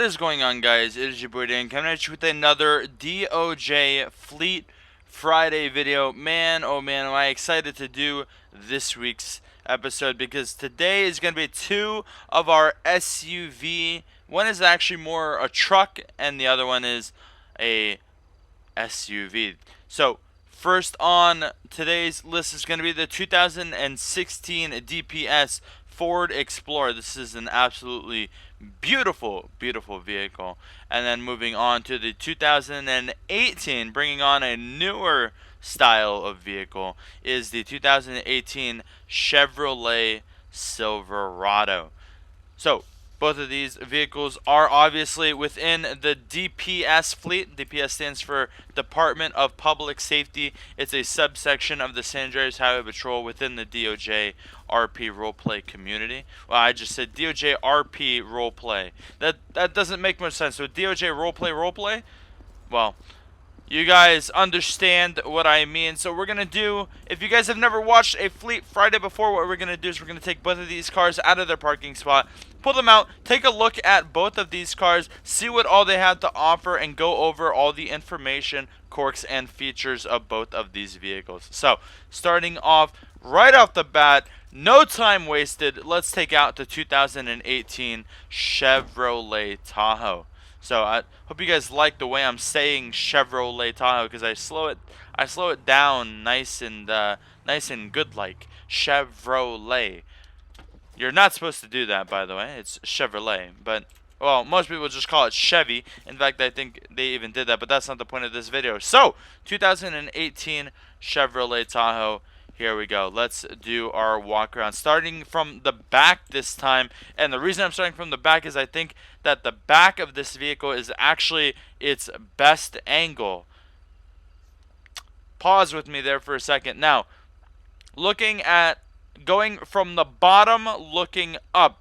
What is going on, guys? It is your boy Dan coming at you with another DOJ Fleet Friday video. Man, oh man, am I excited to do this week's episode, because today is going to be two of our SUV. One is actually more a truck and the other one is a SUV. So first on today's list is going to be the 2016 DPS Ford Explorer. This is an absolutely beautiful vehicle. And then moving on to the 2018, bringing on a newer style of vehicle, is the 2018 Chevrolet Silverado. So both of these vehicles are obviously within the DPS fleet. DPS stands for Department of Public Safety. It's a subsection of the San Andreas Highway Patrol within the DOJRP roleplay community. Well, I just said DOJRP roleplay. That doesn't make much sense. So DOJ roleplay? Well, you guys understand what I mean. So we're going to do, if you guys have never watched a Fleet Friday before, what we're going to do is we're going to take both of these cars out of their parking spot, pull them out, take a look at both of these cars, see what all they have to offer, and go over all the information, quirks, and features of both of these vehicles. So starting off right off the bat, no time wasted, let's take out the 2018 Chevrolet Tahoe. So I hope you guys like the way I'm saying Chevrolet Tahoe, because I slow it down nice and good, like Chevrolet. You're not supposed to do that, by the way. It's Chevrolet, but well, most people just call it Chevy. In fact, I think they even did that, but that's not the point of this video. So 2018 Chevrolet Tahoe. Here we go. Let's do our walk around, starting from the back this time. And the reason I'm starting from the back is I think that the back of this vehicle is actually its best angle. Pause with me there for a second. Now, looking at going from the bottom looking up,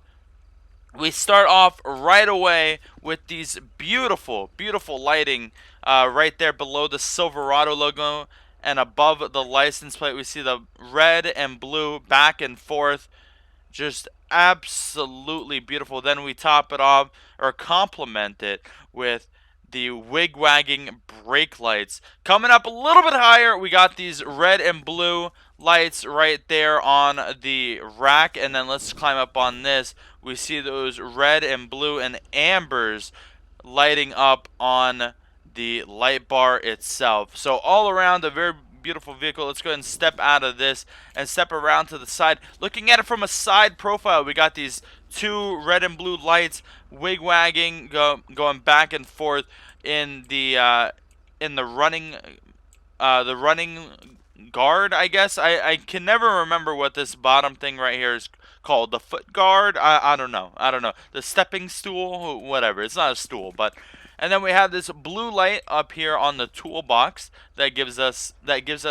we start off right away with these beautiful lighting right there below the Silverado logo. And above the license plate, we see the red and blue back and forth. Just absolutely beautiful. Then we top it off, or complement it, with the wig-wagging brake lights. Coming up a little bit higher, we got these red and blue lights right there on the rack. And then let's climb up on this. We see those red and blue and ambers lighting up on the light bar itself. So all around a very beautiful vehicle. Let's go ahead and step out of this and step around to the side. Looking at it from a side profile, we got these two red and blue lights wig-wagging, going back and forth in the running guard, I guess. I can never remember what this bottom thing right here is called. The foot guard? I don't know. The stepping stool? Whatever. It's not a stool, but... And then we have this blue light up here on the toolbox that gives us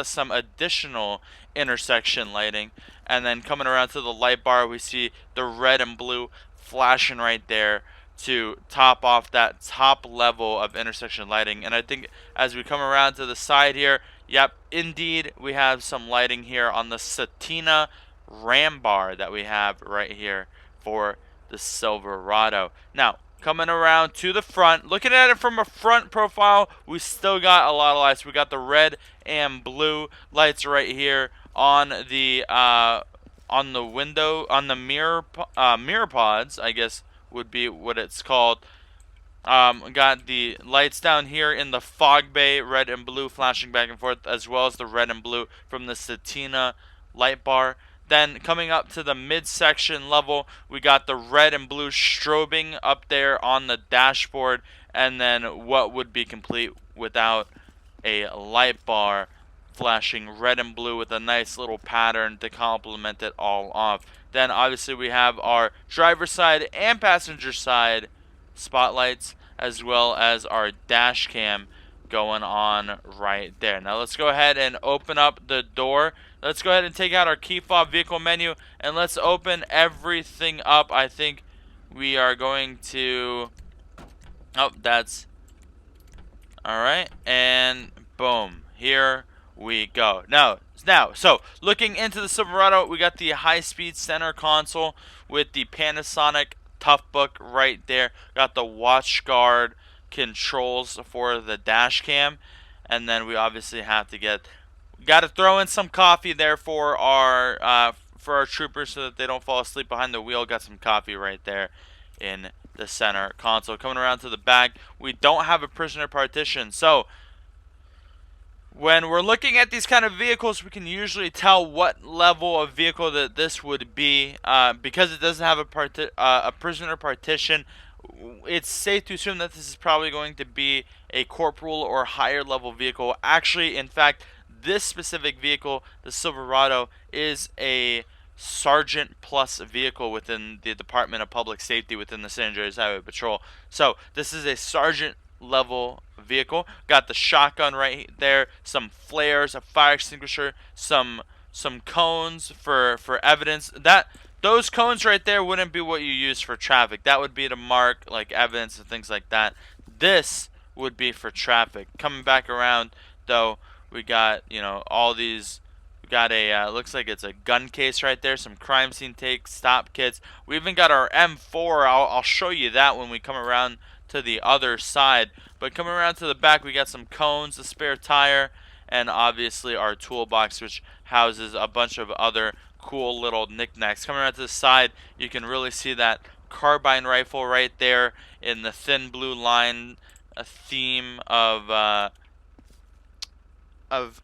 some additional intersection lighting. And then coming around to the light bar, we see the red and blue flashing right there to top off that top level of intersection lighting. And I think as we come around to the side here, yep, indeed, we have some lighting here on the Satina ram bar that we have right here for the Silverado. Now, coming around to the front, looking at it from a front profile, we still got a lot of lights. We got the red and blue lights right here on the window, on the mirror pods, I guess would be what it's called. Got the lights down here in the fog bay, red and blue flashing back and forth, as well as the red and blue from the Satina light bar. Then coming up to the midsection level, we got the red and blue strobing up there on the dashboard. And then what would be complete without a light bar flashing red and blue with a nice little pattern to complement it all off. Then obviously we have our driver's side and passenger side spotlights, as well as our dash cam going on right there. Now let's go ahead and open up the door. Let's go ahead and take out our key fob vehicle menu, and let's open everything up. I think we are going to... Oh, that's... Alright, and boom. Here we go. Now, so looking into the Silverado, we got the high-speed center console with the Panasonic tough book right there. Got the watch guard controls for the dash cam, and then we obviously have to got to throw in some coffee there for our troopers so that they don't fall asleep behind the wheel. Got some coffee right there in the center console. Coming around to the back, we don't have a prisoner partition, so when we're looking at these kind of vehicles, we can usually tell what level of vehicle that this would be. Because it doesn't have a prisoner partition, it's safe to assume that this is probably going to be a corporal or higher level vehicle. Actually, in fact, this specific vehicle, the Silverado, is a sergeant plus vehicle within the Department of Public Safety within the San Andreas Highway Patrol. So this is a sergeant level vehicle. Got the shotgun right there, some flares, a fire extinguisher, some cones for evidence. Those cones right there wouldn't be what you use for traffic. That would be to mark like evidence and things like that. This would be for traffic. Coming back around though, we got, all these. We got a looks like it's a gun case right there, some crime scene take stop kits. We even got our M4. I'll show you that when we come around to the other side. But coming around to the back, we got some cones, a spare tire, and obviously our toolbox, which houses a bunch of other cool little knickknacks. Coming around to the side, you can really see that carbine rifle right there in the thin blue line, a theme of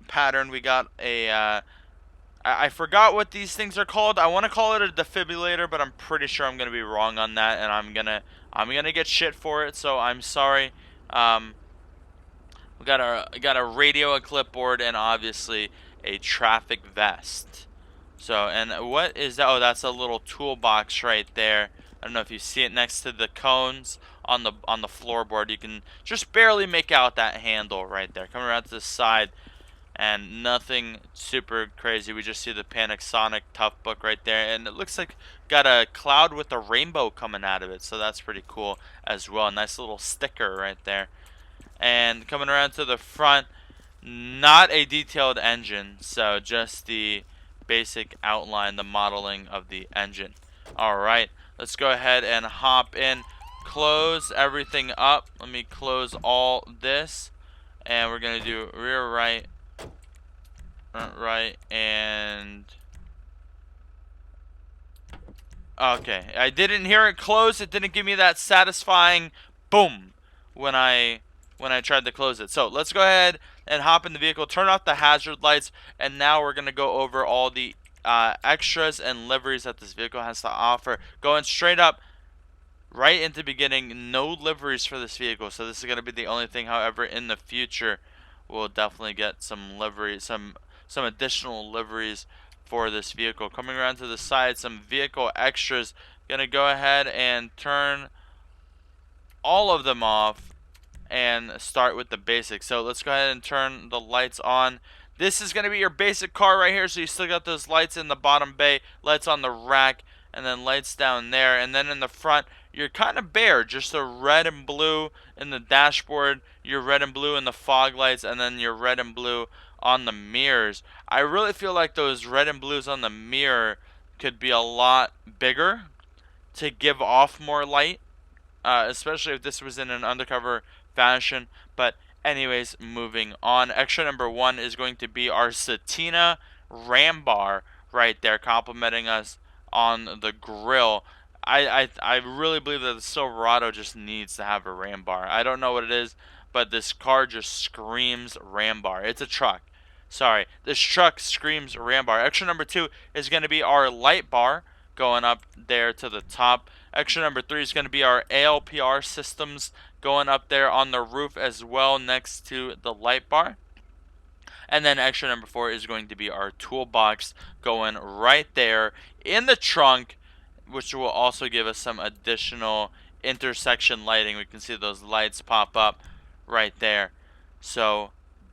pattern. We got a I forgot what these things are called. I want to call it a defibrillator, but I'm pretty sure I'm gonna be wrong on that, and I'm gonna get shit for it. So I'm sorry. We got a radio, a clipboard, and obviously a traffic vest. So, and what is that? Oh, that's a little toolbox right there. I don't know if you see it next to the cones on the floorboard. You can just barely make out that handle right there. Coming around to the side, and nothing super crazy. We just see the Panasonic Tough Book right there, and it looks like got a cloud with a rainbow coming out of it, so that's pretty cool as well. Nice little sticker right there. And coming around to the front, not a detailed engine, so just the basic outline, the modeling of the engine. Alright, let's go ahead and hop in, close everything up. Let me close all this, and we're going to do rear right, front right, and okay, I didn't hear it close. It didn't give me that satisfying boom when I tried to close it. So let's go ahead and hop in the vehicle, turn off the hazard lights, and now we're gonna go over all the extras and liveries that this vehicle has to offer. Going straight up right into the beginning, no liveries for this vehicle, so this is gonna be the only thing. However, in the future, we'll definitely get some liveries, some additional liveries for this vehicle. Coming around to the side, some vehicle extras. Gonna go ahead and turn all of them off and start with the basics. So let's go ahead and turn the lights on. This is going to be your basic car right here. So you still got those lights in the bottom bay, lights on the rack, and then lights down there. And then in the front, you're kind of bare. Just a red and blue in the dashboard, your red and blue in the fog lights, and then your red and blue on the mirrors. I really feel like those red and blues on the mirror could be a lot bigger to give off more light, especially if this was in an undercover fashion. But anyways, moving on. Extra number 1 is going to be our Satina ram bar right there, complimenting us on the grill. I really believe that the Silverado just needs to have a ram bar. I don't know what it is, but this car just screams ram bar. It's a truck. Sorry, this truck screams ram bar. Extra number 2 is going to be our light bar going up there to the top. Extra number 3 is going to be our ALPR systems going up there on the roof as well next to the light bar. And then extra number 4 is going to be our toolbox going right there in the trunk, which will also give us some additional intersection lighting. We can see those lights pop up right there. So,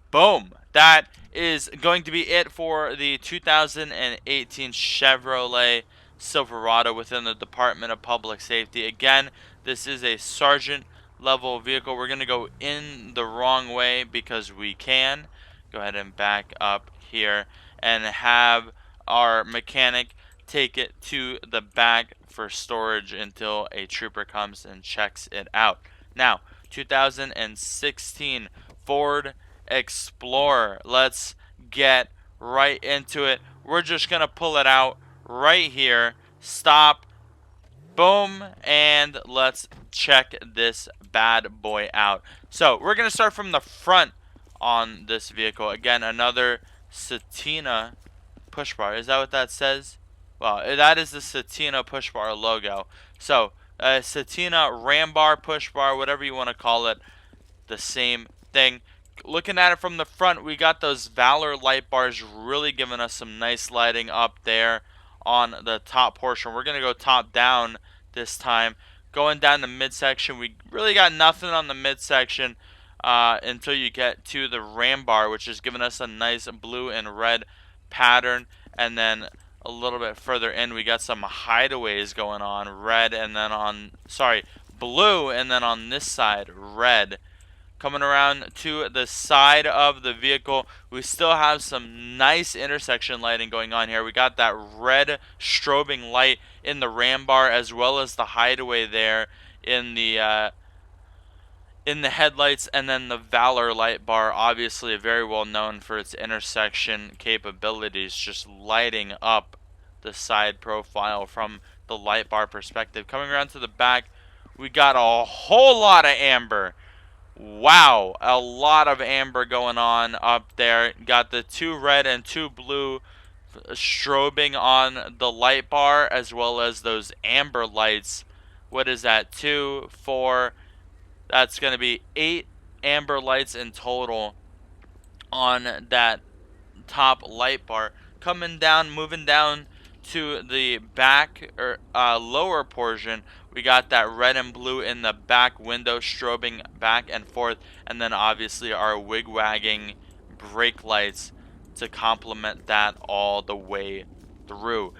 boom. That is going to be it for the 2018 Chevrolet Silverado within the Department of Public Safety. Again, this is a sergeant level vehicle. We're going to go in the wrong way because we can. Go ahead and back up here and have our mechanic take it to the back for storage until a trooper comes and checks it out. Now, 2016 Ford Explorer. Let's get right into it. We're just going to pull it out right here. Stop. Boom. And let's check this bad boy out. So, we're going to start from the front on this vehicle. Again, another Satina push bar. Is that what that says? Well, that is the Satina push bar logo. So, Satina ram bar, push bar, whatever you want to call it, the same thing. Looking at it from the front, we got those Valor light bars really giving us some nice lighting up there on the top portion. We're going to go top down this time. Going down the midsection, we really got nothing on the midsection until you get to the ram bar, which is giving us a nice blue and red pattern. And then a little bit further in, we got some hideaways going on, red, and then on, sorry, blue, and then on this side, red. Coming around to the side of the vehicle, we still have some nice intersection lighting going on here. We got that red strobing light in the ram bar, as well as the hideaway there in the headlights, and then the Valor light bar, obviously very well known for its intersection capabilities, just lighting up the side profile from the light bar perspective. Coming around to the back, we got a whole lot of amber. Wow, a lot of amber going on up there. Got the 2 red and 2 blue strobing on the light bar, as well as those amber lights. What is that? 2, 4. That's going to be 8 amber lights in total on that top light bar. Coming down, moving down to the back or lower portion, we got that red and blue in the back window strobing back and forth, and then obviously our wig-wagging brake lights to complement that all the way through.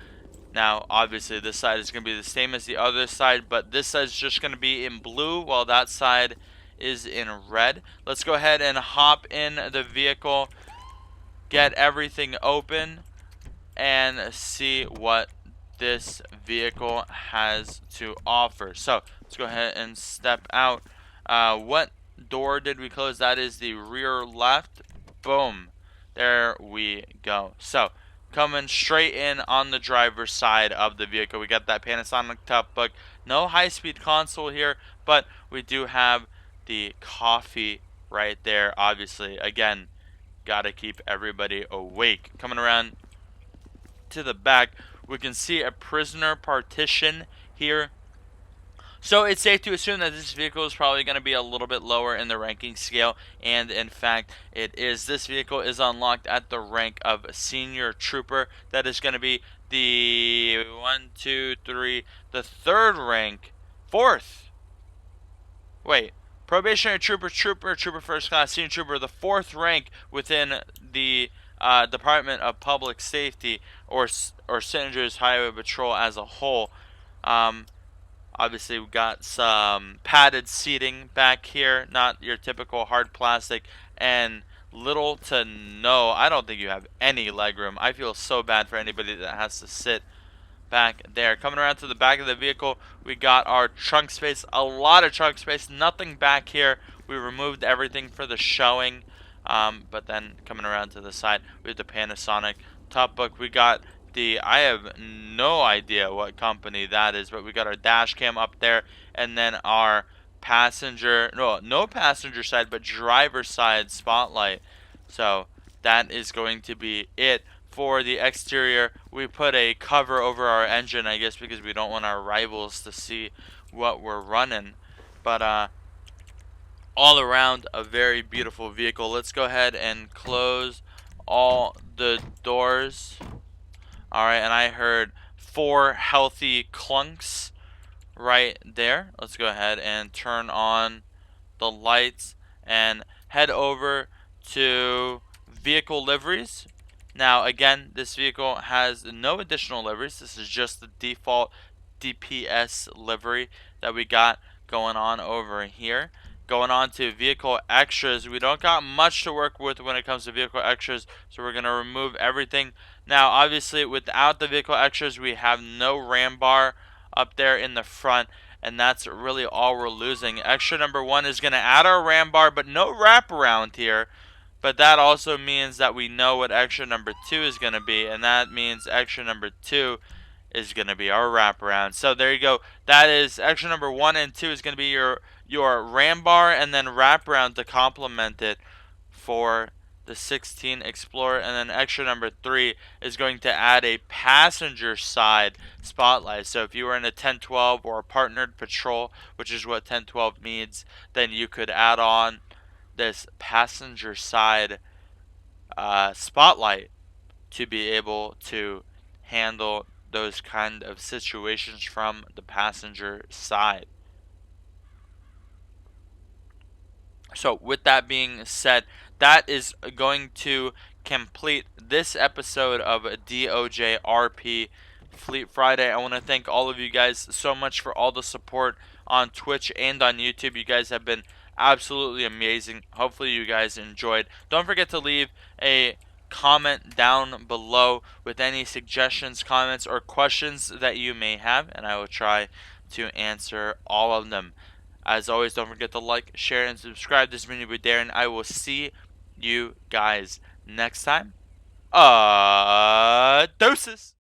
Now, obviously, this side is going to be the same as the other side, but this side is just going to be in blue, while that side is in red. Let's go ahead and hop in the vehicle, get everything open, and see what this vehicle has to offer. So, let's go ahead and step out. What door did we close? That is the rear left. Boom. There we go. So, coming straight in on the driver's side of the vehicle, we got that Panasonic Toughbook. No high-speed console here, but we do have the coffee right there. Obviously, again, gotta keep everybody awake. Coming around to the back, we can see a prisoner partition here. So it's safe to assume that this vehicle is probably going to be a little bit lower in the ranking scale, and in fact it is. This vehicle is unlocked at the rank of Senior Trooper. That is going to be the the third rank, Probationary Trooper, Trooper First Class, Senior Trooper, the 4th rank within the Department of Public Safety, or San Andreas Highway Patrol as a whole. Obviously, we've got some padded seating back here, not your typical hard plastic, and little to no, I don't think you have any legroom. I feel so bad for anybody that has to sit back there. Coming around to the back of the vehicle, we got our trunk space, a lot of trunk space, nothing back here. We removed everything for the showing, but then coming around to the side, we have the Panasonic Toughbook. We got I have no idea what company that is, but we got our dash cam up there, and then our no passenger side, but driver side spotlight. So that is going to be it for the exterior. We put a cover over our engine, I guess, because we don't want our rivals to see what we're running. But all around, a very beautiful vehicle. Let's go ahead and close all the doors. Alright, and I heard 4 healthy clunks right there. Let's go ahead and turn on the lights and head over to vehicle liveries. Now, again, this vehicle has no additional liveries. This is just the default DPS livery that we got going on over here. Going on to vehicle extras, we don't got much to work with when it comes to vehicle extras, so we're going to remove everything. Now, obviously, without the vehicle extras, we have no ram bar up there in the front, and that's really all we're losing. Extra number 1 is going to add our ram bar, but no wraparound here. But that also means that we know what extra number 2 is going to be, and that means extra number 2 is going to be our wraparound. So there you go. That is extra number 1 and 2 is going to be your ram bar, and then wraparound to complement it for the 16 Explorer. And then extra number 3 is going to add a passenger side spotlight. So if you were in a 1012 or a partnered patrol, which is what 1012 means, then you could add on this passenger side spotlight to be able to handle those kind of situations from the passenger side. So with that being said, that is going to complete this episode of DOJRP Fleet Friday. I want to thank all of you guys so much for all the support on Twitch and on YouTube. You guys have been absolutely amazing. Hopefully you guys enjoyed. Don't forget to leave a comment down below with any suggestions, comments, or questions that you may have, and I will try to answer all of them. As always, don't forget to like, share, and subscribe. This has been with Darren. I will see you guys next time. Doses.